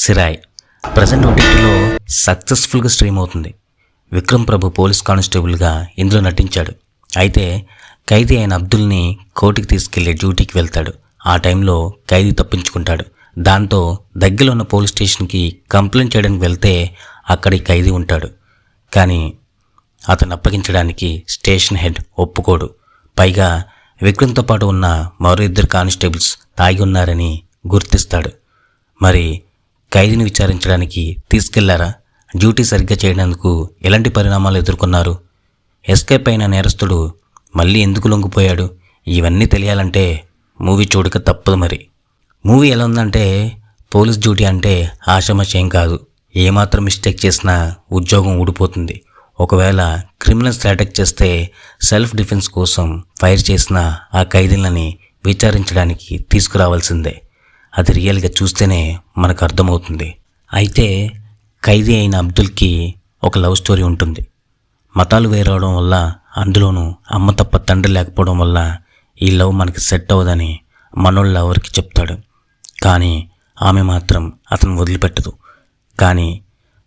Sirai present ఓటీటీలో సక్సెస్ఫుల్గా stream అవుతుంది. విక్రమ్ ప్రభు పోలీస్ కానిస్టేబుల్గా ఇందులో నటించాడు. అయితే ఖైదీ అయిన అబ్దుల్ని కోర్టుకి తీసుకెళ్లి డ్యూటీకి వెళ్తాడు. ఆ టైంలో ఖైదీ తప్పించుకుంటాడు. దాంతో దగ్గరలో ఉన్న పోలీస్ స్టేషన్కి కంప్లైంట్ చేయడానికి వెళ్తే అక్కడి ఖైదీ ఉంటాడు. కానీ అతను అప్పగించడానికి స్టేషన్ హెడ్ ఒప్పుకోడు. పైగా విక్రమ్తో పాటు ఉన్న మరో 2 కానిస్టేబుల్స్ తాగి ఉన్నారని గుర్తిస్తాడు. మరి ఖైదీని విచారించడానికి తీసుకెళ్లారా? డ్యూటీ సరిగ్గా చేయడానికి ఎలాంటి పరిణామాలు ఎదుర్కొన్నారు? ఎస్కేప్ అయిన నేరస్తుడు మళ్ళీ ఎందుకు లొంగిపోయాడు? ఇవన్నీ తెలియాలంటే మూవీ చూడక తప్పదు. మరి మూవీ ఎలా ఉందంటే, పోలీస్ డ్యూటీ అంటే ఆషామాషి ఏం కాదు. ఏమాత్రం మిస్టేక్ చేసినా ఉద్యోగం ఊడిపోతుంది. ఒకవేళ క్రిమినల్స్ అటాక్ చేస్తే సెల్ఫ్ డిఫెన్స్ కోసం ఫైర్ చేసిన ఆ ఖైదీలని విచారించడానికి తీసుకురావాల్సిందే. అది రియల్గా చూస్తేనే మనకు అర్థమవుతుంది. అయితే ఖైదీ అయిన అబ్దుల్కి ఒక లవ్ స్టోరీ ఉంటుంది. మతాలు వేరవడం వల్ల, అందులోనూ అమ్మ తప్ప తండ్రి లేకపోవడం వల్ల ఈ లవ్ మనకి సెట్ అవ్వదని మనోళ్ళ ఎవరికి చెప్తాడు. కానీ ఆమె మాత్రం అతను వదిలిపెట్టదు. కానీ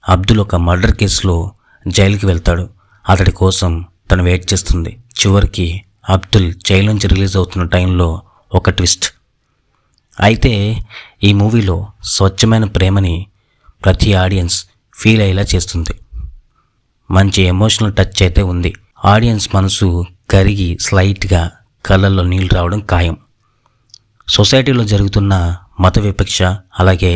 అబ్దుల్ ఒక మర్డర్ కేసులో జైలుకి వెళ్తాడు. అతడి కోసం తను వెయిట్ చేస్తుంది. చివరికి అబ్దుల్ జైలు నుంచి రిలీజ్ అవుతున్న టైంలో ఒక ట్విస్ట్. అయితే ఈ మూవీలో స్వచ్ఛమైన ప్రేమని ప్రతి ఆడియన్స్ ఫీల్ అయ్యేలా చేస్తుంది. మంచి ఎమోషనల్ టచ్ అయితే ఉంది. ఆడియన్స్ మనసు కరిగి స్లైట్గా కళ్ళల్లో నీళ్ళు రావడం ఖాయం. సొసైటీలో జరుగుతున్న మత వివక్ష, అలాగే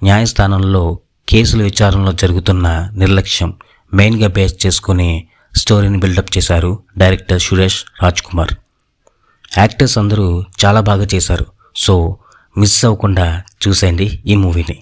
న్యాయస్థానంలో కేసుల విచారణలో జరుగుతున్న నిర్లక్ష్యం మెయిన్గా బేస్ చేసుకుని స్టోరీని బిల్డప్ చేశారు డైరెక్టర్ సురేష్ రాజ్కుమార్. యాక్టర్స్ అందరూ చాలా బాగా చేశారు. సో మిస్ అవ్వకుండా చూసేయండి ఈ మూవీని.